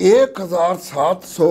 1700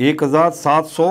1700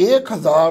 1000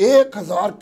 1000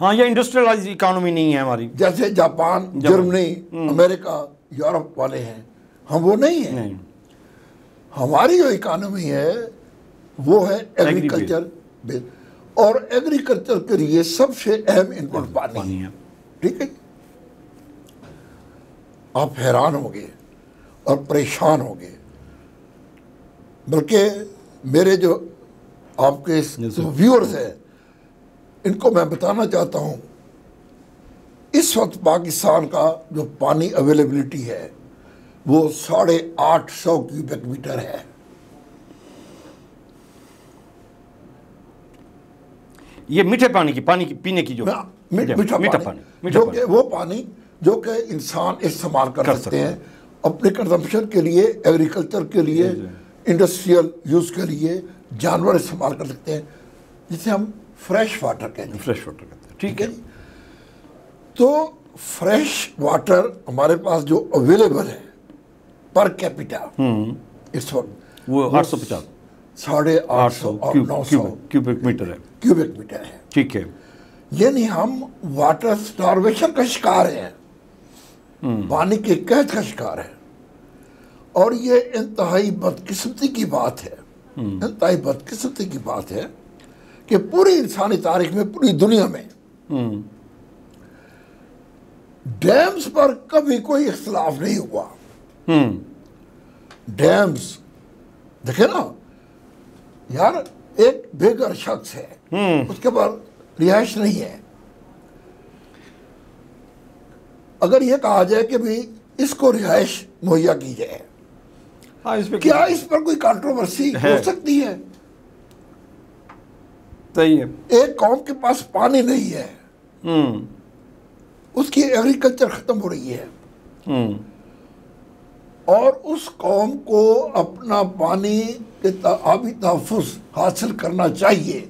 ہاں یہ industrialise economy نہیں ہے ہماری. جیسے جاپان، جرمنی، امریکہ، یورپ والے ہیں، ہم وہ نہیں ہیں. نہیں. ہماری جو اکانومی ہے وہ ہے ایگریکلچر بیس، اور ایگریکلچر کے لیے سب سے اہم انپٹ پانی ہے. ٹھیک ہے. آپ حیران ہوں گے اور پریشان ہوں گے، بلکہ میرے جو آپ کے ویورز ہیں ان کو میں بتانا چاہتا ہوں، اس وقت پاکستان کا جو پانی اویلیبلٹی ہے وہ 850 کیوبک میٹر ہے. یہ میٹھے پانی کی پینے کی جو میٹھا پانی، جو کہ وہ پانی جو کہ انسان استعمال کر سکتے ہیں اپنے کنزمپشن کے لیے، ایگریکلچر کے لیے، انڈسٹریل یوز کے لیے، جانور استعمال کر سکتے ہیں، جسے ہم فریش واٹر کہتے ہیں. فریش واٹر کہتے ہیں. ٹھیک ہے. تو فریش واٹر ہمارے پاس جو اویلیبل ہے پر کیپیٹا اس وقت وہ 850 850 اور 900 کیوبک میٹر ہے. ٹھیک ہے. یعنی ہم واٹر سٹارویشن کا شکار ہیں، پانی کے قحط کا شکار ہیں. اور یہ انتہائی بدقسمتی کی بات ہے، انتہائی بدقسمتی کی بات ہے کہ پوری انسانی تاریخ میں، پوری دنیا میں ڈیمز پر کبھی کوئی اختلاف نہیں ہوا. ڈیمز دیکھیں نا یار، ایک بے گھر شخص ہے، اس کے بعد رہائش نہیں ہے. اگر یہ کہا جائے کہ بھی اس کو رہائش مہیا کی جائے، کیا اس پر کوئی کنٹروورسی ہو سکتی ہے؟ صحیح ہے. ایک قوم کے پاس پانی نہیں ہے، اس کی ایگریکلچر ختم ہو رہی ہے، اور اس قوم کو اپنا پانی کے آبی تحفظ حاصل کرنا چاہیے،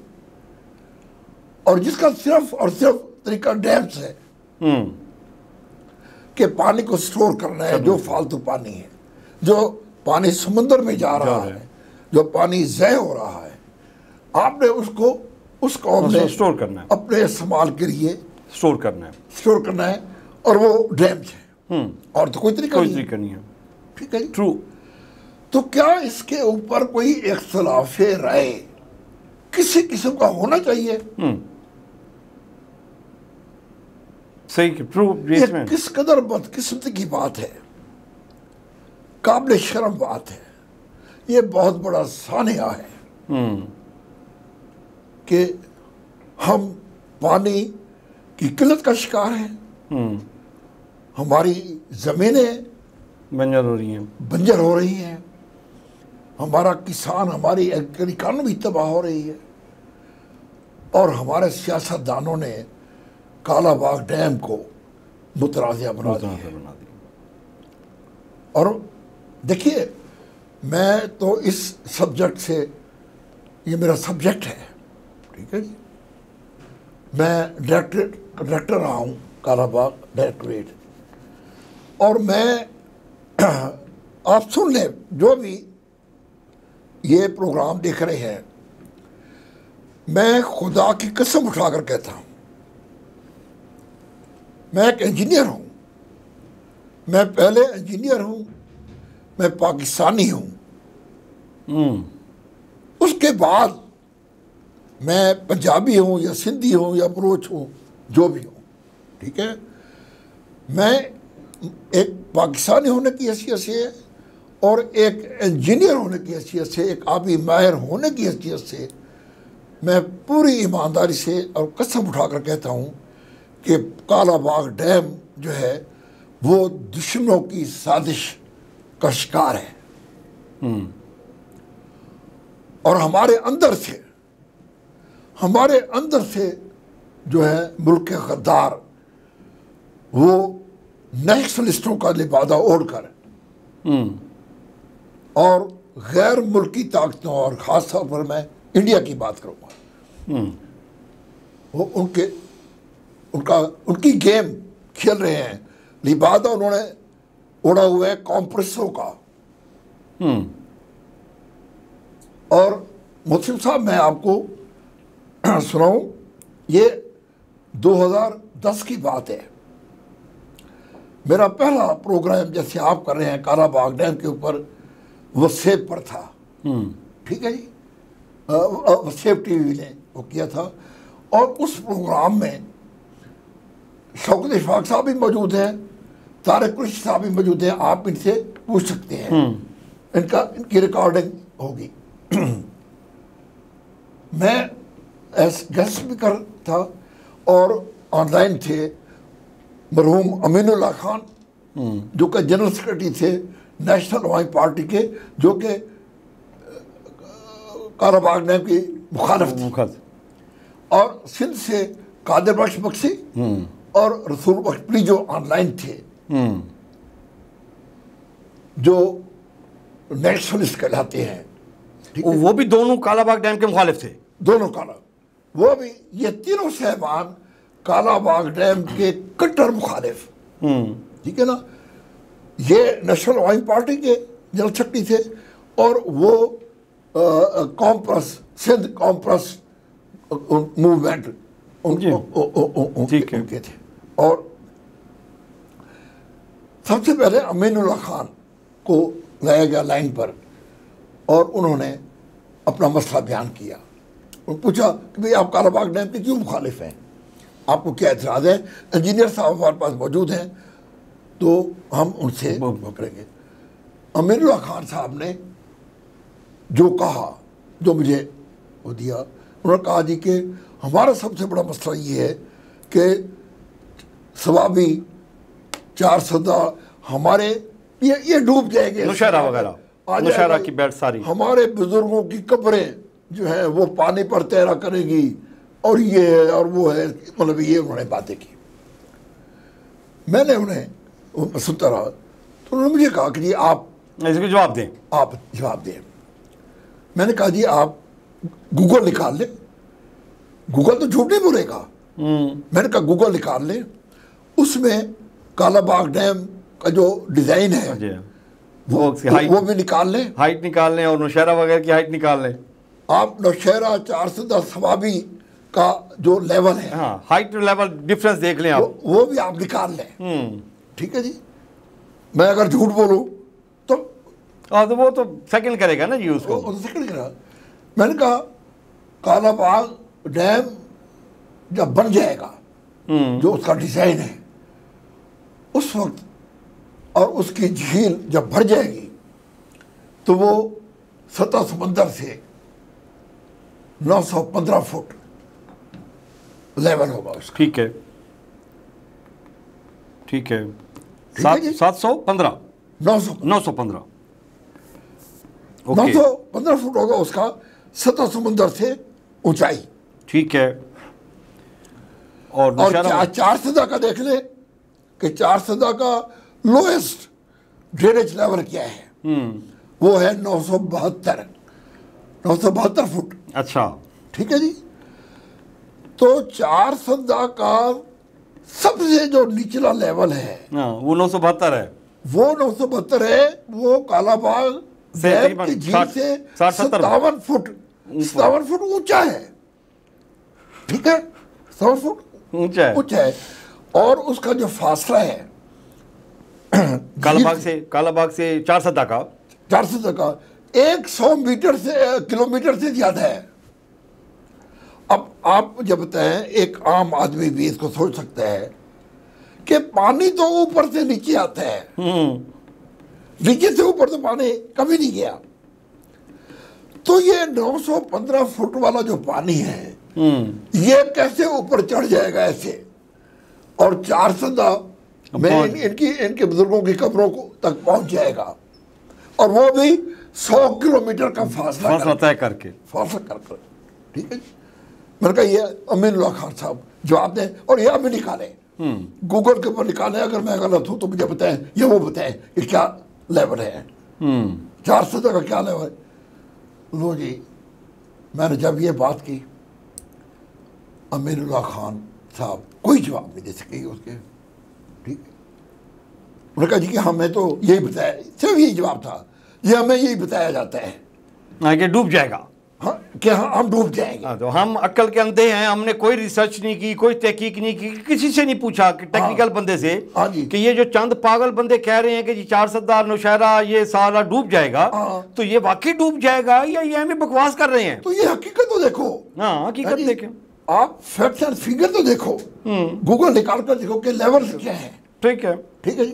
اور جس کا صرف اور صرف طریقہ ڈیمز ہے کہ پانی کو سٹور کرنا ہے. جو فالتو پانی ہے، جو پانی سمندر میں جا رہا ہے، جو پانی ضائع ہو رہا ہے، آپ نے اس کو، اس قوم نے سٹور کرنا ہے، اپنے استعمال کے لیے سٹور کرنا ہے، اور وہ ڈیمز ہے، اور تو کوئی طریقہ نہیں ہے. ٹھیک ہے. ٹرو. تو کیا اس کے اوپر کوئی اختلاف رائے کسی قسم کا ہونا چاہیے؟ صحیح. ٹرو. یہ کس قدر بدقسمتی کی بات ہے، قابل شرم بات ہے. یہ بہت بڑا سانحہ ہے کہ ہم پانی کی قلت کا شکار ہیں، ہماری زمینیں بنجر ہو رہی ہیں، ہمارا کسان، ہماری اکانومی تباہ ہو رہی ہے، اور ہمارے سیاست دانوں نے کالا باغ ڈیم کو متنازع بنا دیا. اور دیکھیے، میں تو اس سبجیکٹ سے، یہ میرا سبجیکٹ ہے، ٹھیک ہے جی، میں ڈائریکٹر رہا ہوں کالا باغ ڈائریکٹوریٹ. اور میں، آپ سن لیں جو بھی یہ پروگرام دیکھ رہے ہیں، میں خدا کی قسم اٹھا کر کہتا ہوں، میں ایک انجینئر ہوں، میں پہلے انجینئر ہوں، میں پاکستانی ہوں، اس کے بعد میں پنجابی ہوں یا سندھی ہوں یا بلوچ ہوں، جو بھی ہوں. ٹھیک ہے. میں ایک پاکستانی ہونے کی حیثیت سے اور ایک انجینئر ہونے کی حیثیت سے، ایک آبی ماہر ہونے کی حیثیت سے، میں پوری ایمانداری سے اور قسم اٹھا کر کہتا ہوں کہ کالا باغ ڈیم جو ہے وہ دشمنوں کی سازش کا شکار ہے. اور ہمارے اندر سے جو ہے ملک کے غدار، وہ نیشنلسٹوں کا لبادہ اوڑھ کر اور غیر ملکی طاقتوں، اور خاص طور پر میں انڈیا کی بات کروں گا، وہ ان کی گیم کھیل رہے ہیں. لبادہ انہوں نے اڑا ہوا ہے کمپریسروں کا. اور محسن صاحب، میں آپ کو سناؤں، یہ 2010 کی بات ہے، میرا پہلا پروگرام جیسے آپ کر رہے ہیں کالا باغ ڈیم کے اوپر وسیب پر تھا، ٹھیک ہے جی، وسیب ٹی وی نے وہ کیا تھا، اور اس پروگرام میں شوکت اشفاق صاحب بھی موجود ہیں، طارق قریشی صاحب بھی موجود ہیں، آپ ان سے پوچھ سکتے ہیں، ان کی ریکارڈنگ ہوگی۔ میں ایس گیسٹ اسپیکر تھا، اور آن لائن تھے مرحوم امین اللہ خان جو کہ جنرل سیکرٹری تھے نیشنل عوامی پارٹی کے، جو کہ کالا باغ ڈیم کی مخالف تھی، اور سندھ سے قادر بخش بخشی اور رسول بخش پری جو آن لائن تھے، جو نیشنلسٹ کہلاتے ہیں، وہ بھی دونوں کالا باغ ڈیم کے مخالف تھے، دونوں کالا، وہ بھی، یہ تینوں صاحبان کالا باغ ڈیم کے کٹر مخالف، ٹھیک ہے نا۔ یہ نیشنل عوامی پارٹی کے جنرل سیکرٹری تھے، اور وہ کانفرنس سندھ کانفرنس موومنٹ ان کے تھے۔ اور سب سے پہلے امین اللہ خان کو لایا گیا لائن پر، اور انہوں نے اپنا مسئلہ بیان کیا، پوچھا کہ بھئی آپ کالا باغ ڈیم کے کیوں مخالف ہیں، آپ کو کیا اعتراض ہے؟ انجینئر صاحب ہمارے پاس موجود ہیں تو ہم ان سے کریں گے۔ امین اللہ خان صاحب نے جو کہا، جو مجھے وہ دیا، انہوں نے کہا جی کہ ہمارا سب سے بڑا مسئلہ یہ ہے کہ ثوابی 4 سدا ہمارے یہ ڈوب جائے گے، نوشہرہ وغیرہ، نوشہرہ کی بیٹ ساری، ہمارے بزرگوں کی قبریں جو ہیں وہ پانی پر تیرا کرے گی، اور یہ ہے اور وہ ہے، مطلب یہ انہوں نے باتیں کی۔ میں نے انہیں سنتا رہا، تو انہوں نے مجھے کہا کہ جی آپ اس کو جواب دیں، آپ جواب دیں۔ میں نے کہا جی آپ گوگل نکال لیں، گوگل تو جھوٹ نہیں بولے گا، میں نے کہا گوگل نکال لیں، اس میں کالا باغ ڈیم کا جو ڈیزائن ہے وہ بھی نکال لیں، ہائٹ نکال لیں، اور نوشہرہ وغیرہ کی ہائٹ نکال لیں، آپ نوشہرہ 410 ثوابی کا جو لیول ہے، ہاں ہائٹ لیول ڈفرنس دیکھ لیں آپ، وہ بھی آپ نکال لیں، ٹھیک ہے جی۔ میں اگر جھوٹ بولوں تو وہ تو سیکنڈ کرے گا نا جی اس کو، سیکنڈ کرا۔ میں نے کہا کالا باغ ڈیم جب بن جائے گا، جو اس کا ڈیزائن ہے، اس وقت اور اس کی جھیل جب بھر جائے گی تو وہ سطح سمندر سے 915 فٹ لیول ہوگا اس کا، ٹھیک ہے، ٹھیک ہے، 715 915 915 فٹ ہوگا اس کا سطح سمندر سے اونچائی، ٹھیک ہے۔ اور 4 سدا کا دیکھ لیں کہ 4 سدا کا لوئسٹ ڈرینیج لیول کیا ہے، وہ ہے 972 فٹ، اچھا، ٹھیک ہے جی۔ تو 4 سدا کا سب سے جو نچلا لیول ہے وہ 972 ہے، وہ 972 ہے، وہ کالا باغ ڈیم کی جھیل سے 57 فٹ اونچا ہے، ٹھیک ہے، 57 فٹ اونچا ہے، اور اس کا جو فاصلہ ہے کالا باغ سے 4 سدا کا 100 میٹر سے کلومیٹر سے زیادہ ہے۔ اب آپ جب بتائیں، ایک عام آدمی بھی اس کو سوچ سکتا ہے کہ پانی تو اوپر سے نیچے آتا ہے، نیچے سے اوپر تو پانی کبھی نہیں گیا، تو یہ 915 فٹ والا جو پانی ہے یہ کیسے اوپر چڑھ جائے گا ایسے، اور 4 سدا میں ان کے بزرگوں کی قبروں تک پہنچ جائے گا، اور وہ بھی 100 کلومیٹر کا فاصلہ طے کر کے، ٹھیک ہے جی۔ میں نے کہا یہ امین اللہ خان صاحب جواب دیں، اور یہ ابھی نکالیں، گوگل کے اوپر نکالیں، اگر میں غلط ہوں تو مجھے بتائیں، یا وہ بتائیں کہ کیا لیول ہے، 4 سدا کا کیا لیول ہے۔ لو جی، میں نے جب یہ بات کی، امین اللہ خان صاحب کوئی جواب نہیں دے سکے اس کے، ٹھیک ہے۔ انہوں نے کہا جی کہ ہمیں تو یہی بتایا، صرف یہی جواب تھا، یہ ہمیں یہی بتایا جاتا ہے کہ ڈوب جائے گا، ہاں کہ ہم ڈوب جائیں گے. ہاں تو ہم عقل کے اندھے ہیں, ہم نے کوئی ریسرچ نہیں کی, کوئی تحقیق نہیں کی, کسی سے نہیں پوچھا کہ ٹیکنیکل بندے سے کہ یہ جو چند پاگل بندے کہہ رہے ہیں کہ جی 4 سردار نوشہرہ یہ سارا ڈوب جائے گا, تو یہ واقعی ڈوب جائے گا یا یہ ہمیں بکواس کر رہے ہیں؟ تو یہ حقیقت تو دیکھو. ہاں حقیقت دیکھیں, آپ فیکٹس اینڈ فگر تو دیکھو, گوگل نکال کر دیکھو کہ لیول کیا ہے. ٹھیک ہے جی.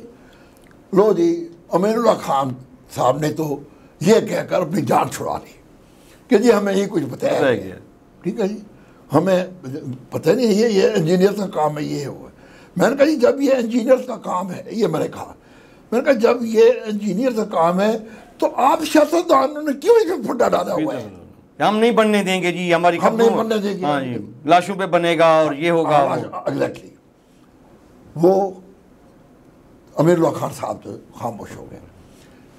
لو جی, امین اللہ خان صاحب نے تو یہ کہہ کر اپنی جان چھڑا لی کہ جی ہمیں یہ کچھ بتایا گیا. ٹھیک ہے جی, ہمیں پتہ نہیں یہ انجینئر کا کام ہے, یہ ہوا. میں نے کہا جی جب یہ انجینئر کا کام ہے, یہ میں نے کہا جب یہ انجینئر کا کام ہے تو آپ سیاستدانوں نے کیوں اس میں پھڈا ڈالا ہوا ہے؟ ہم نہیں بننے دیں گے جی, ہماری ہم نہیں بننے دیں گے. ہاں جی, لاشوں پہ بنے گا اور یہ ہوگا. ایگزیکٹلی. وہ امیر اللہ خان صاحب تو خاموش ہو گئے.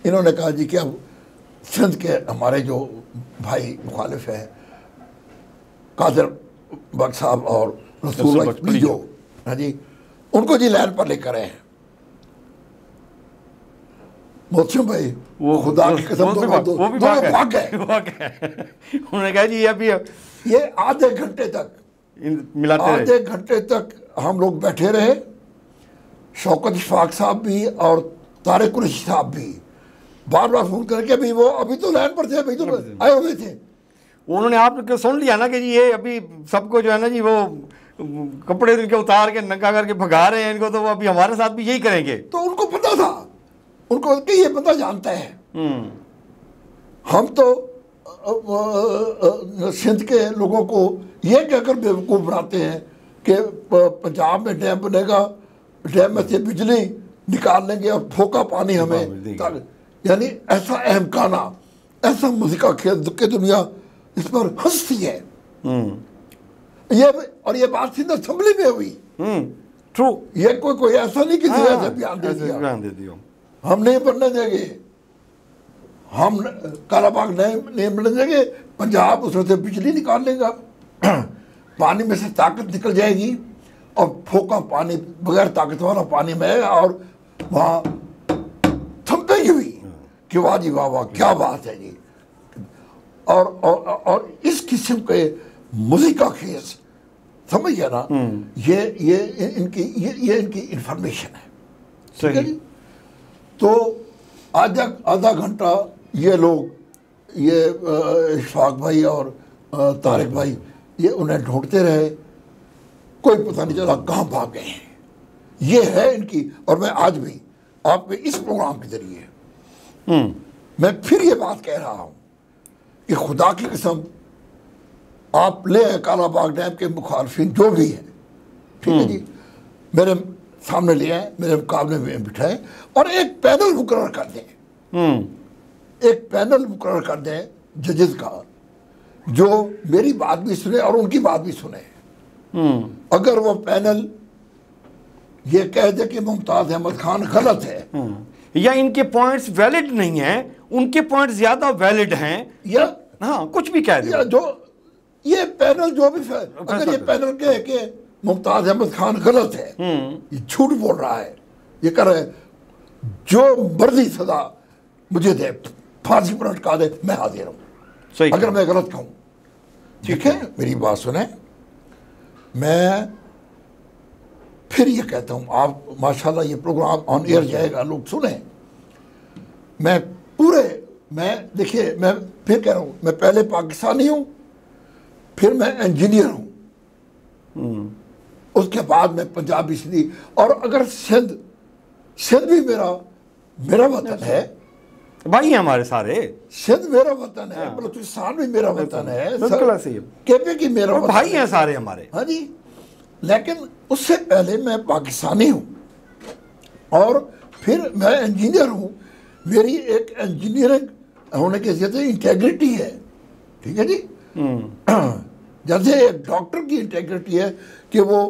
انہوں نے کہا جی کہ اب سندھ کے ہمارے جو بھائی مخالف ہیں قادر بگ صاحب اور رسول بخش جو ہاں جی, ان کو جی لائن پر لے کر ہیں. محسن بھائی وہ خدا کی قسم وہ بھی بھاگ گئے. انہوں نے کہا جی ابھی یہ آدھے گھنٹے تک ہم لوگ بیٹھے رہے. شوکت اشفاق صاحب بھی اور طارق قریشی صاحب بھی بار بار فون کر کے بھی وہ ابھی تو لائن پر تھے, ابھی تو آئے ہوئے تھے. انہوں نے آپ نے سن لیا نا کہ جی یہ ابھی سب کو جو ہے نا جی وہ کپڑے ان کے اتار کے ننگا کر کے بھگا رہے ہیں ان کو, تو وہ ابھی ہمارے ساتھ بھی یہی کریں گے. تو ان کو پتا تھا, ان کو کہ یہ بندہ جانتا ہے. ہم تو سندھ کے لوگوں کو یہ کہہ کر بیوقوف بناتے ہیں کہ پنجاب میں ڈیم بنے گا, ڈیم میں سے بجلی نکال لیں گے اور پھوکا پانی ہمیں, یعنی ایسا اہم کانا, ایسا موسیقہ کہ دنیا اس پر ہنستی ہے. یہ بات سندھ اسمبلی میں ہوئی. ٹرو. یہ کوئی ایسا نہیں کہ ایسا بیان دے دیا. ہم نہیں بننے دیں گے, ہم کالا باغ نہیں بننے دیں گے. پنجاب اس میں سے بجلی نکال لے گا, پانی میں سے طاقت نکل جائے گی اور پھوکا پانی بغیر طاقت والا پانی میں ہے, اور وہاں تھمپے گی ہوئی کہ واہ جی واہ واہ کیا بات ہے جی. اور اس قسم کے موسیقہ خیز سمجھ گیا نا, یہ ان کی انفارمیشن ہے. ٹھیک ہے جی. تو آدھا گھنٹہ یہ لوگ یہ اشفاق بھائی اور طارق بھائی یہ انہیں ڈھونڈتے رہے, کوئی پتہ نہیں چلا کہاں بھاگ گئے ہیں. یہ ہے ان کی. اور میں آج بھی آپ کے اس پروگرام کے ذریعے میں پھر یہ بات کہہ رہا ہوں کہ خدا کی قسم آپ لے آئے کالا باغ ڈیم کے مخالفین جو بھی ہیں, ٹھیک ہے جی, میرے سامنے لے آئے, میرے مقابلے میں بٹھائیں اور ایک پینل مقرر کر دیں. ایک پینل مقرر کر دیں ججز کا, جو میری بات بھی سنے اور ان کی بات بھی سنے. اگر وہ پینل یہ کہہ دے کہ ممتاز احمد خان غلط ہے یا ان کے پوائنٹس ویلڈ نہیں ہیں, ان کے پوائنٹس زیادہ ویلڈ ہیں, یا ہاں کچھ بھی کہہ دے, جو یہ پینل جو بھی اگر یہ پینل کہے کہ ممتاز احمد خان غلط ہے, یہ جھوٹ بول رہا ہے, یہ کر رہا ہے, جو مرضی سزا مجھے دے, پھانسی پر لٹکا دے, میں حاضر ہوں اگر میں غلط کہوں. ٹھیک ہے, میری بات سنیں. میں پھر یہ کہتا ہوں, آپ ماشاءاللہ یہ پروگرام آن ایئر جائے گا, لوگ سنیں. میں دیکھیے میں پھر کہہ رہا ہوں, میں پہلے پاکستانی ہوں, پھر میں انجینئر ہوں, اس کے بعد میں پنجابی سندھی. اور اگر سندھ بھی میرا وطن ہے, بھائی ہمارے سارے, سندھ میرا وطن ہے, بلوچستان بھی میرا وطن ہے, کیپے کی میرا وطن ہے, بھائی ہیں سارے ہمارے. ہاں جی. لیکن اس سے پہلے میں پاکستانی ہوں اور پھر میں انجینئر ہوں. میری ایک انجینئرنگ ہونے کی حیثیت سے انٹیگریٹی ہے. ٹھیک ہے جی. جیسے ایک ڈاکٹر کی انٹیگریٹی ہے کہ وہ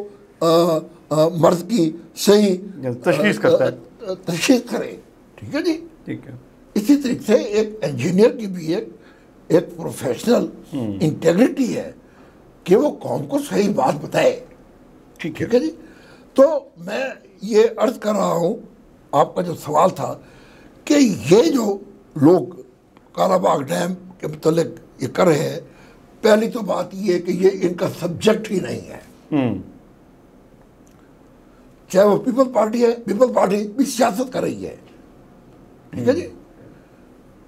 مرض کی صحیح تشخیص کرتا ہے, تشخیص کرے. ٹھیک ہے جی. ٹھیک ہے. اسی طریقے سے ایک انجینئر کی بھی ایک پروفیشنل انٹیگریٹی ہے کہ وہ قوم کو صحیح بات بتائے. ٹھیک ہے جی. تو میں یہ عرض کر رہا ہوں, آپ کا جو سوال تھا کہ یہ جو لوگ کالا باغ ڈیم کے متعلق یہ کر رہے ہیں، پہلی تو بات یہ ہے کہ یہ ان کا سبجیکٹ ہی نہیں ہے. چاہے وہ پیپل پارٹی ہے، پیپل پارٹی بھی سیاست کر رہی ہے. ٹھیک ہے جی.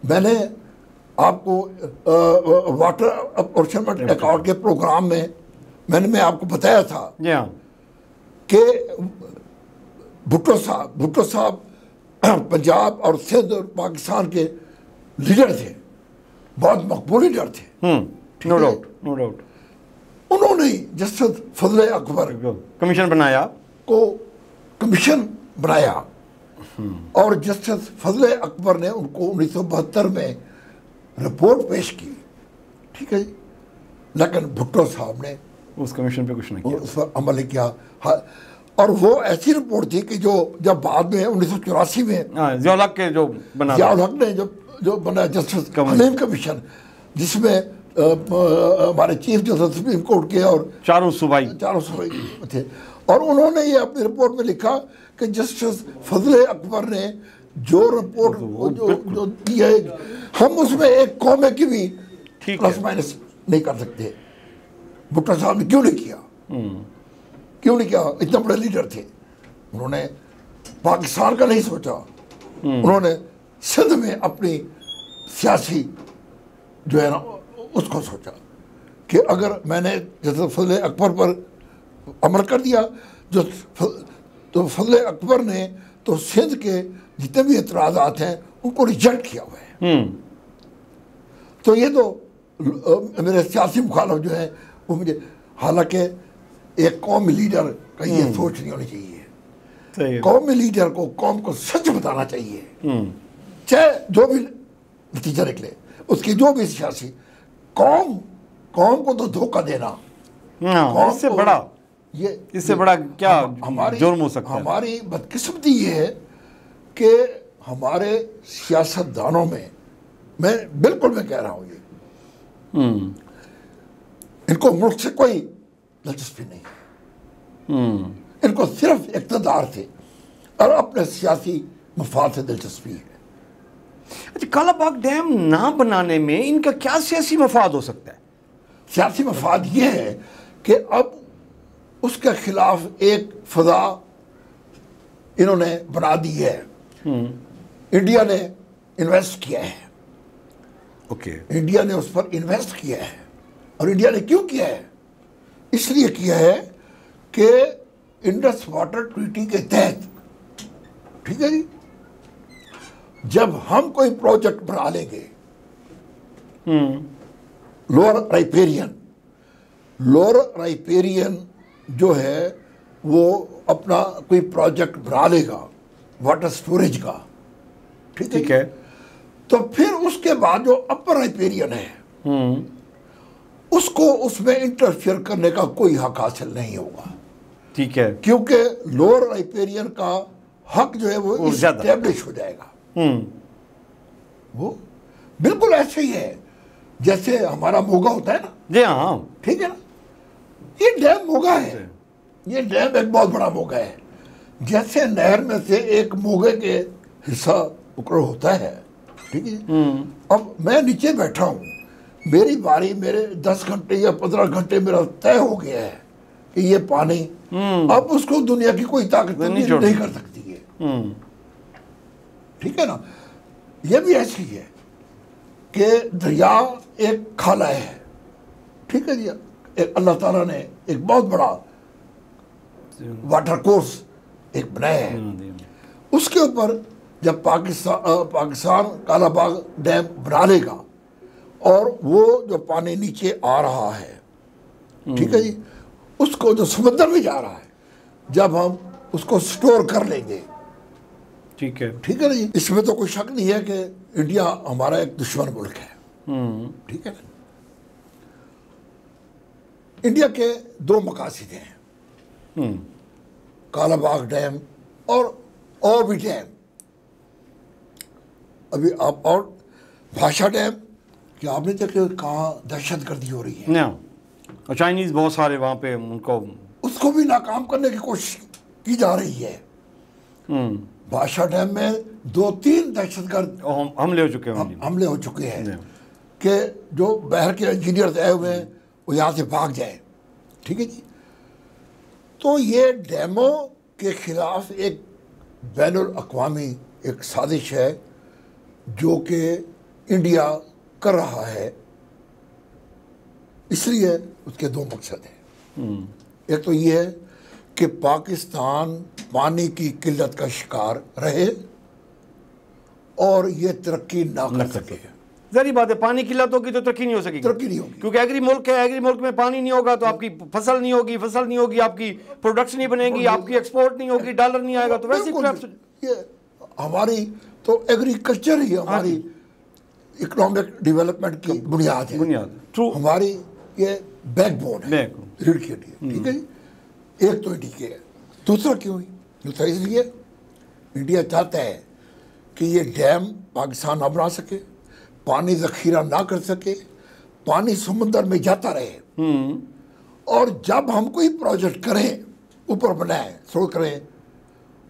میں نے آپ کو واٹر اپورشنمنٹ اکارڈ کے پروگرام میں میں آپ کو بتایا تھا کہ بھٹو صاحب پنجاب اور سندھ اور پاکستان کے لیڈر تھے، بہت مقبول لیڈر تھے. No doubt. انہوں نے جسٹس فضل اکبر کمیشن بنایا اور جسٹس فضل اکبر نے ان کو 1972 میں رپورٹ پیش کی. ٹھیک ہے جی. لیکن بھٹو صاحب نے اس کمیشن پہ کچھ نہیں کیا، اس پر عمل نہیں کیا. اور وہ ایسی رپورٹ تھی کہ جو جب بعد میں 1984 میں ضیاء الحق کے جو بنا ضیاء الحق نے جو بنا جسٹس حلیم کمیشن، جس میں ہمارے چیف جسٹس سپریم کورٹ کے اور چاروں صوبائی تھے، اور انہوں نے یہ اپنی رپورٹ میں لکھا کہ جسٹس فضل اکبر نے جو رپورٹ جو دی ہے، ہم اس میں ایک قوم کی بھی پلس مائنس نہیں کر سکتے. بھٹو صاحب نے کیوں نہیں کیا؟ اتنا بڑے لیڈر تھے. انہوں نے پاکستان کا نہیں سوچا، انہوں نے سندھ میں اپنی سیاسی جو ہے نا اس کو سوچا کہ اگر میں نے جیسے فضل اکبر پر عمل کر دیا تو فضل اکبر نے تو سندھ کے جتنے بھی اعتراضات ہیں ان کو ریجیکٹ کیا ہوا ہے. تو یہ تو میرے سیاسی مخالف جو ہیں وہ مجھے، حالانکہ ایک قومی لیڈر کا یہ سوچ نہیں ہونی چاہیے. قومی لیڈر کو قوم کو سچ بتانا چاہیے، چاہے جو بھی نتیجہ نکلے اس کی، جو بھی سیاسی. قوم کو تو دھوکہ دینا، اس سے بڑا کیا جرم ہو سکتا ہے؟ ہماری بدقسمتی یہ ہے کہ ہمارے سیاست دانوں میں بالکل میں کہہ رہا ہوں یہ، ان کو ملک سے کوئی دلچسپی نہیں ہے. ان کو صرف اقتدار سے اور اپنے سیاسی مفاد سے دلچسپی ہے. اچھا، کالا باغ ڈیم نہ بنانے میں ان کا کیا سیاسی مفاد ہو سکتا ہے؟ سیاسی مفاد یہ ہے کہ اب اس کے خلاف ایک فضا انہوں نے بنا دی ہے. انڈیا نے انویسٹ کیا ہے. انڈیا نے اس پر انویسٹ کیا ہے. اور انڈیا نے کیوں کیا ہے؟ اس لیے کیا ہے کہ انڈس واٹر ٹریٹی کے تحت، ٹھیک ہے جی، جب ہم کوئی پروجیکٹ بنا لیں گے، لوور رائپیرین جو ہے وہ اپنا کوئی پروجیکٹ بنا لے گا واٹر سٹوریج کا، ٹھیک ہے، تو پھر اس کے بعد جو اپر رائپیرین ہے اس کو اس میں انٹرفیئر کرنے کا کوئی حق حاصل نہیں ہوگا. ٹھیک ہے، کیونکہ لوور رائپیرین کا حق جو ہے وہ اسٹیبلش ہو جائے گا. وہ بالکل ایسے ہی ہے جیسے ہمارا موگا ہوتا ہے نا. جی ہاں، ٹھیک ہے نا. یہ ڈیم موگا ہے، یہ ڈیم ایک بہت بڑا موگا ہے. جیسے نہر میں سے ایک موگے کے حصہ اکڑ ہوتا ہے، ٹھیک ہے. اب میں نیچے بیٹھا ہوں، میری باری میرے 10 گھنٹے یا 15 گھنٹے میرا طے ہو گیا ہے کہ یہ پانی اب اس کو دنیا کی کوئی طاقت نہیں کر سکتی ہے. ٹھیک ہے نا. یہ بھی ایسی ہے کہ دریا ایک کھالا ہے، ٹھیک ہے جی. اللہ تعالیٰ نے ایک بہت بڑا واٹر کورس ایک بنایا ہے. اس کے اوپر جب پاکستان کالا باغ ڈیم بنا لے گا اور وہ جو پانی نیچے آ رہا ہے، ٹھیک ہے جی، اس کو جو سمندر میں جا رہا ہے، جب ہم اس کو سٹور کر لیں گے، ٹھیک ہے نا جی. اس میں تو کوئی شک نہیں ہے کہ انڈیا ہمارا ایک دشمن ملک ہے. ٹھیک ہے نا. انڈیا کے 2 مقاصد ہیں، کالا باغ ڈیم اور بھی ڈیم. ابھی آپ اور بھاشا ڈیم کہ آپ نے دیکھا کہاں دہشت گردی ہو رہی ہے، اور چائنیز بہت سارے وہاں پہ ان کو، اس کو بھی ناکام کرنے کی کوشش کی جا رہی ہے. بھاشا ڈیم میں 2-3 دہشت گرد حملے ہو چکے ہیں. کہ جو باہر کے انجینئرز آئے ہوئے ہیں وہ یہاں سے بھاگ جائیں. ٹھیک ہے جی. تو یہ ڈیموں کے خلاف ایک بین الاقوامی ایک سازش ہے جو کہ انڈیا کر رہا ہے. اس لیے اس کے دو مقصد ہیں. ایک تو یہ ہے کہ پاکستان پانی کی قلت کا شکار رہے اور یہ ترقی نہ کر سکے. ظاہری بات ہے، پانی کی قلت ہوگی تو ترقی نہیں ہو سکے گی. ترقی نہیں ہوگی کیونکہ ایگری ملک ہے، ایگری ملک میں پانی نہیں ہوگا تو آپ کی فصل نہیں ہوگی، فصل نہیں ہوگی، آپ کی پروڈکشن نہیں بنے گی، آپ کی ایکسپورٹ نہیں ہوگی، ڈالر نہیں آئے گا، تو ویسے ہی یہ ہماری تو ایگریکلچر ہی ہماری اکنامک ڈیولپمنٹ کی بنیاد ہے. ہماری یہ بیک بون ہے، ریڑھ کی ہڈی ہے. ٹھیک ہے جی. ایک تو انڈیا ہے. دوسرا کیوں ہی؟ دوسرا اس لیے انڈیا چاہتا ہے کہ یہ ڈیم پاکستان نہ بنا سکے، پانی ذخیرہ نہ کر سکے، پانی سمندر میں جاتا رہے. اور جب ہم کوئی پروجیکٹ کریں، اوپر بنائیں، شروع کریں،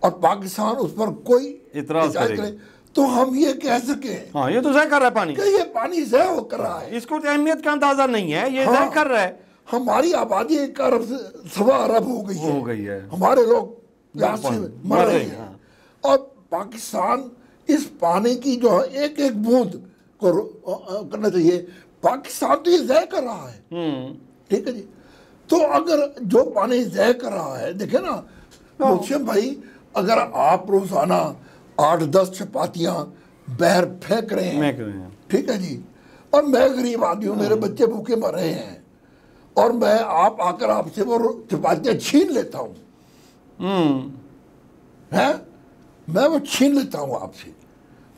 اور پاکستان اس پر کوئی اعتراض کرے تو ہم یہ کہہ سکیں ہاں یہ تو ضائع کر رہا ہے پانی، کہ یہ پانی ضائع ہو کر رہا ہے. اس کو تو اہمیت کا اندازہ نہیں ہے، یہ ضائع کر رہا ہے. ہماری آبادی 1 ارب سے 1.25 ارب ہو گئی ہے. ہمارے لوگ یہاں سے مر رہے ہیں. اور پاکستان اس پانی کی جو ہے ایک ایک بوند کو کرنا چاہیے. پاکستان تو یہ ضائع کر رہا ہے. ٹھیک ہے جی. تو اگر جو پانی ضائع کر رہا ہے، دیکھیں نا محسن بھائی، اگر آپ روزانہ 8-10 چپاتیاں باہر پھینک رہے ہیں، ٹھیک ہے جی، اور میں غریب آدمی ہوں، میرے بچے بھوکے مر رہے ہیں، اور میں آپ آ کر آپ سے وہ چپاتیاں چھین لیتا ہوں، میں وہ چھین لیتا ہوں آپ سے،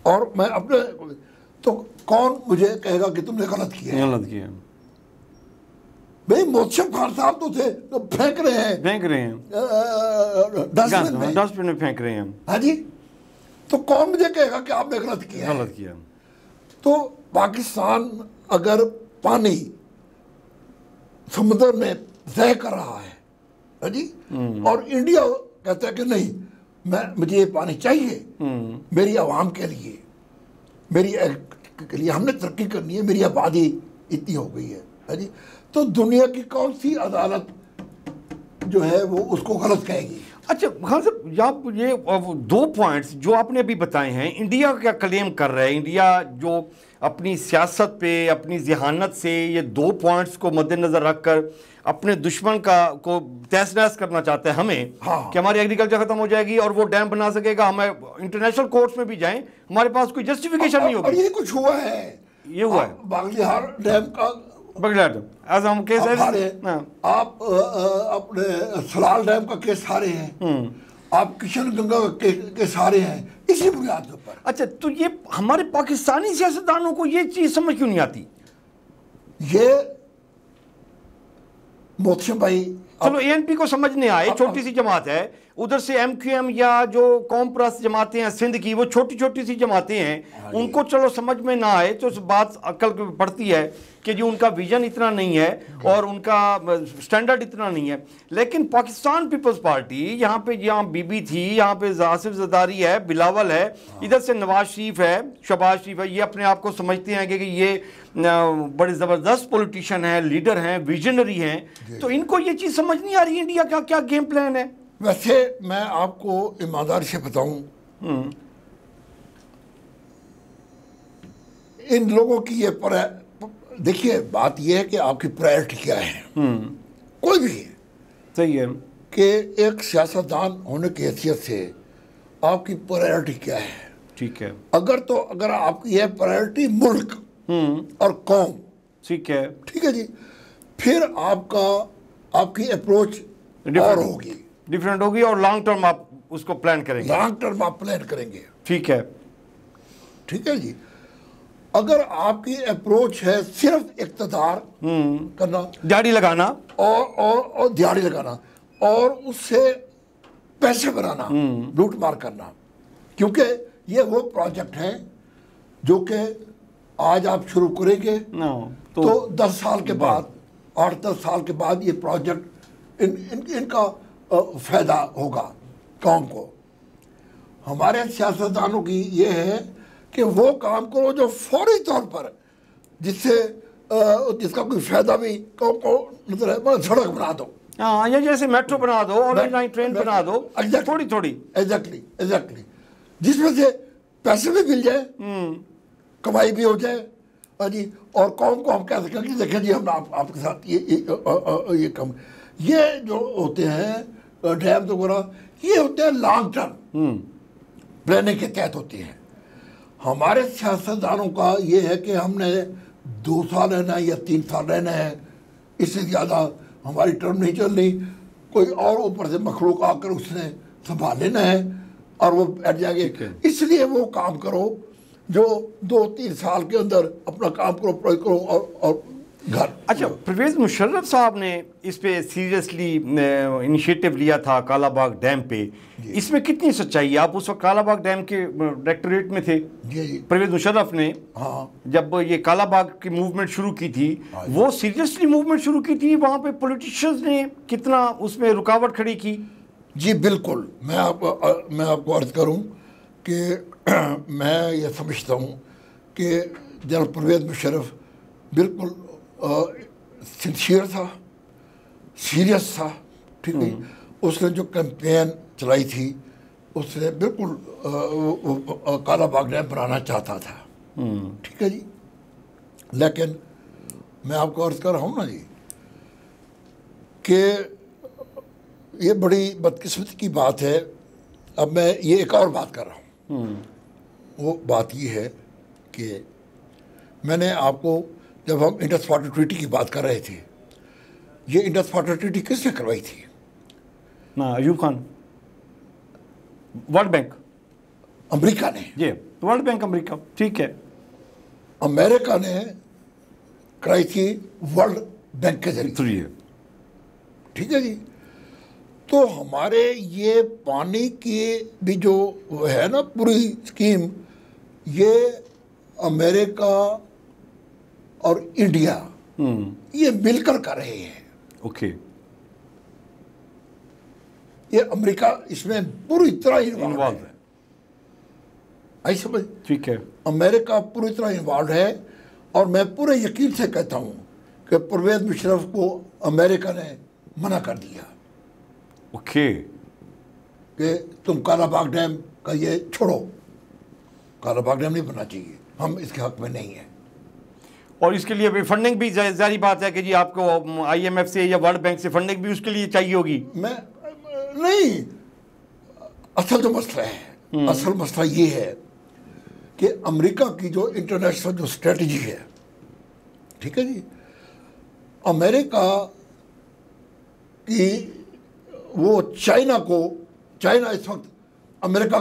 اور میں اپنے، تو کون مجھے کہے گا کہ تم نے غلط کیا؟ بھئی محسن خان صاحب تو تھے تو پھینک رہے ہیں ڈسٹ بن میں پھینک رہے ہیں. ہاں جی. تو کون مجھے کہے گا کہ آپ نے غلط کیا؟ تو پاکستان اگر پانی سمندر میں ضائع کر رہا ہے جی، اور انڈیا کہتا ہے کہ نہیں، مجھے یہ پانی چاہیے میری عوام کے لیے، میری کے لیے، ہم نے ترقی کرنی ہے، میری آبادی اتنی ہو گئی ہے جی، تو دنیا کی کون سی عدالت جو ہے وہ اس کو غلط کہے گی؟ اچھا خان صاحب، یہ 2 پوائنٹس جو آپ نے ابھی بتائے ہیں، انڈیا کیا کلیم کر رہا ہے، انڈیا جو اپنی سیاست پہ، اپنی ذہانت سے یہ 2 پوائنٹس کو مد نظر رکھ کر اپنے دشمن کو تہس نہس کرنا چاہتا ہے ہمیں، کہ ہماری ایگریکلچر ختم ہو جائے گی اور وہ ڈیم بنا سکے گا، ہمیں انٹرنیشنل کورٹس میں بھی جائیں، ہمارے پاس کوئی جسٹیفیکیشن نہیں ہوگی. اور یہ کچھ ہوا ہے، یہ ہوا ہے باغلیہار ڈیم کا، آپ اپنے سلال ڈیم کا کیس ہارے ہیں، آپ کشن گنگا کا کیس ہارے ہیں، اسی بنیاد کے اوپر. اچھا، تو یہ ہمارے پاکستانی سیاستدانوں کو یہ چیز سمجھ کیوں نہیں آتی؟ یہ محسن بھائی، چلو اے این پی کو سمجھنے آئے، چھوٹی سی جماعت ہے، ادھر سے ایم کیو ایم یا جو قوم پرست جماعتیں ہیں سندھ کی، وہ چھوٹی چھوٹی سی جماعتیں ہیں، ان کو چلو سمجھ میں نہ آئے تو بات عقل پڑتی ہے کہ جو ان کا ویژن اتنا نہیں ہے اور ان کا سٹینڈرڈ اتنا نہیں ہے. لیکن پاکستان پیپلز پارٹی، یہاں پہ بی بی تھی، یہاں پہ آصف زرداری ہے، بلاول ہے، ادھر سے نواز شریف ہے، شہباز شریف ہے، یہ اپنے آپ کو سمجھتے ہیں کہ یہ بڑے زبردست پولیٹیشین ہیں، لیڈر ہیں، ویژنری ہیں. تو ان کو یہ چیز سمجھ نہیں آ رہی انڈیا کا کیا گیم پلان ہے. ویسے میں آپ کو ایمانداری سے بتاؤں، ان لوگوں کی یہ دیکھیے بات یہ ہے کہ آپ کی پرائرٹی کیا ہے، کوئی بھی ہے، صحیح ہے، کہ ایک سیاستدان ہونے کی حیثیت سے آپ کی پرائرٹی کیا ہے. ٹھیک ہے. اگر آپ کی یہ پرائرٹی ملک اور قوم، ٹھیک ہے، ٹھیک ہے جی، پھر آپ کی اپروچ اور ہوگی، ڈیفرنٹ ہوگی، اور لانگ ٹرم آپ اس کو پلان کریں گے. لانگ ٹرم آپ پلان کریں گے. ٹھیک ہے. ٹھیک ہے جی. اگر آپ کی اپروچ ہے صرف اقتدار کرنا، دیہڑی لگانا اور دیہڑی لگانا اور اس سے پیسے بنانا، لوٹ مار کرنا، کیونکہ یہ وہ پروجیکٹ ہیں جو کہ آج آپ شروع کریں گے تو 10 سال کے بعد، 8-10 سال کے بعد یہ پروجیکٹ ان کا فائدہ ہوگا قوم کو. ہمارے سیاستدانوں کی یہ ہے کہ وہ کام کرو جو فوری طور پر جس سے جس کا کوئی فائدہ بھی قوم کو نظر ہے. سڑک بنا دو, ہاں یا جیسے میٹرو بنا دو اور لائن ٹرین بنا دو, تھوڑی تھوڑی. ایگزیکٹلی جس میں سے پیسے بھی مل جائے, کمائی بھی ہو جائے جی, اور قوم کو ہم کہہ سکیں کہ دیکھیں جی ہم آپ کے ساتھ یہ کم. یہ جو ہوتے ہیں ڈیمز وغیرہ یہ ہوتے ہیں لانگ ٹرم پلاننگ کے تحت ہوتی ہیں. ہمارے سیاستدانوں کا یہ ہے کہ ہم نے 2 سال رہنا ہے یا 3 سال رہنا ہے, اس سے زیادہ ہماری ٹرم نہیں چلنی. کوئی اور اوپر سے مخلوق آ کر اس نے سنبھال لینا ہے اور وہ بیٹھ جائیں گے. اس لیے وہ کام کرو جو 2-3 سال کے اندر اپنا کام کرو اور گھر. اچھا, پرویز مشرف صاحب نے اس پہ سیریسلی انیشیٹو لیا تھا کالا باغ ڈیم پہ, اس میں کتنی سچائی ہے؟ آپ اس وقت کالا باغ ڈیم کے ڈائریکٹوریٹ میں تھے. پرویز مشرف نے جب یہ کالا باغ کی موومنٹ شروع کی تھی, وہ سیریسلی موومنٹ شروع کی تھی, وہاں پہ پولیٹیشینز نے کتنا اس میں رکاوٹ کھڑی کی؟ جی بالکل. میں آپ کو عرض کروں کہ میں یہ سمجھتا ہوں کہ جناب پرویز مشرف بالکل سنسیئر تھا, سیریس تھا. ٹھیک ہے, اس نے جو کیمپین چلائی تھی اس نے بالکل کالا باغ ڈیم بنانا چاہتا تھا. ٹھیک ہے جی, لیکن میں آپ کو عرض کر رہا ہوں نا جی کہ یہ بڑی بدقسمتی کی بات ہے. اب میں یہ ایک اور بات کر رہا ہوں. وہ بات یہ ہے کہ میں نے آپ کو جب ہم انڈس واٹر ٹریٹی کی بات کر رہے تھے, یہ انڈس واٹر ٹریٹی کس نے کروائی تھی؟ ایوب خان, ورلڈ بینک, امریکہ نے. جی ورلڈ بینک امریکہ, ٹھیک ہے. امریکہ نے کرائی تھی ورلڈ بینک کے ذریعے. ٹھیک ہے جی. تو ہمارے یہ پانی کی بھی جو ہے نا پوری اسکیم, یہ امریکہ اور انڈیا یہ مل کر کر رہے ہیں. اوکے. یہ امریکہ اس میں پوری طرح انوالو ہے. آئی سمجھ؟ ٹھیک ہے. امریکہ پوری طرح انوالو ہے, اور میں پورے یقین سے کہتا ہوں کہ پرویز مشرف کو امریکہ نے منع کر دیا. اوکے. کہ تم کالا باغ ڈیم کا یہ چھوڑو, کالا باغ ڈیم نہیں بننا چاہیے, ہم اس کے حق میں نہیں ہیں. اور اس کے لیے فنڈنگ بھی ظاہری بات ہے کہ جی آپ کو آئی ایم ایف سے یا ورلڈ بینک سے فنڈنگ بھی اس کے لیے چاہیے ہوگی. میں نہیں, اصل جو مسئلہ ہے, اصل مسئلہ یہ ہے کہ امریکہ کی جو انٹرنیشنل جو اسٹریٹجی ہے, ٹھیک ہے جی, امریکہ کی وہ چائنا اس وقت امریکہ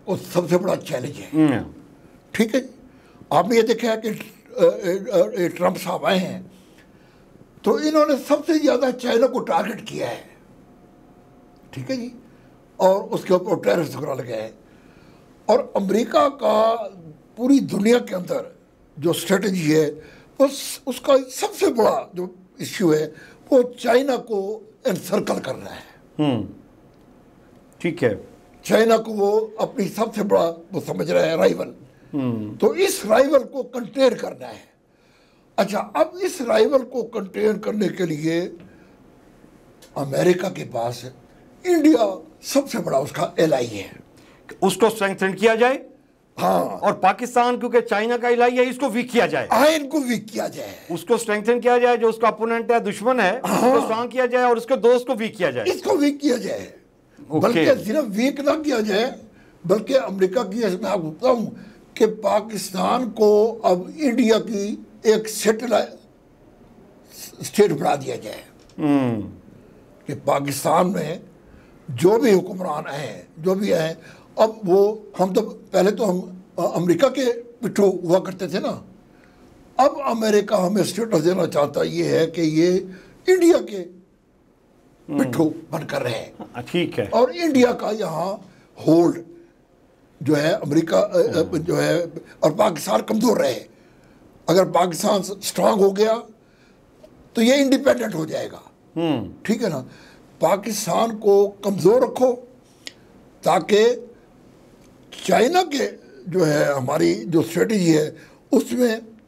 کو سب سے بڑا چیلنج ہے. ٹھیک ہے جی. آپ نے یہ دیکھا ہے کہ ٹرمپ صاحب آئے ہیں تو انہوں نے سب سے زیادہ چائنا کو ٹارگٹ کیا ہے. ٹھیک ہے جی. اور اس کے اوپر ٹیرفز وغیرہ لگے ہیں. اور امریکہ کا پوری دنیا کے اندر جو اسٹریٹجی ہے اس کا سب سے بڑا جو ایشو ہے وہ چائنا کو انسرکل کرنا ہے. ٹھیک ہے. چائنا کو وہ اپنی سب سے بڑا وہ سمجھ رہا ہے رائیول. تو اس رائیول کو کنٹین کرنا ہے. اچھا, اب اس رائیول کو کنٹین کرنے کے لیے امریکہ کے پاس انڈیا سب سے بڑا اس کا ایلائی ہے. اس کو اسٹرینتھن کیا جائے. ہاں. اور پاکستان کیونکہ چائنا کا ایلائی ہے, اس کو ویک کیا جائے. ہاں, ان کو ویک کیا جائے, اس کو اسٹرینتھن کیا جائے. جو اس کا اپوننٹ ہے, دشمن ہے, اس کو اسٹرانگ کیا جائے اور اس کے دوست کو ویک کیا جائے. اس کو ویک کیا جائے. بلکہ صرف ویک نہ کیا جائے, بلکہ امریکہ کی میں آپ کو بتاؤں کہ پاکستان کو اب انڈیا کی ایک اسٹیٹ بنا دیا جائے. کہ پاکستان میں جو بھی حکمران ہیں, جو بھی ہیں, اب وہ ہم تو پہلے تو ہم امریکہ کے پٹھو ہوا کرتے تھے نا, اب امریکہ ہمیں اسٹیٹس دینا چاہتا یہ ہے کہ یہ انڈیا کے پٹھو بن کر رہے ہیں. ٹھیک ہے. اور انڈیا کا یہاں ہولڈ جو ہے امریکہ جو ہے, اور پاکستان کمزور رہے. اگر پاکستان اسٹرانگ ہو گیا تو یہ انڈیپینڈنٹ ہو جائے گا. ٹھیک ہے نا. پاکستان کو کمزور رکھو تاکہ چائنا کے جو ہے ہماری جو اسٹریٹجی ہے اس میں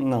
No.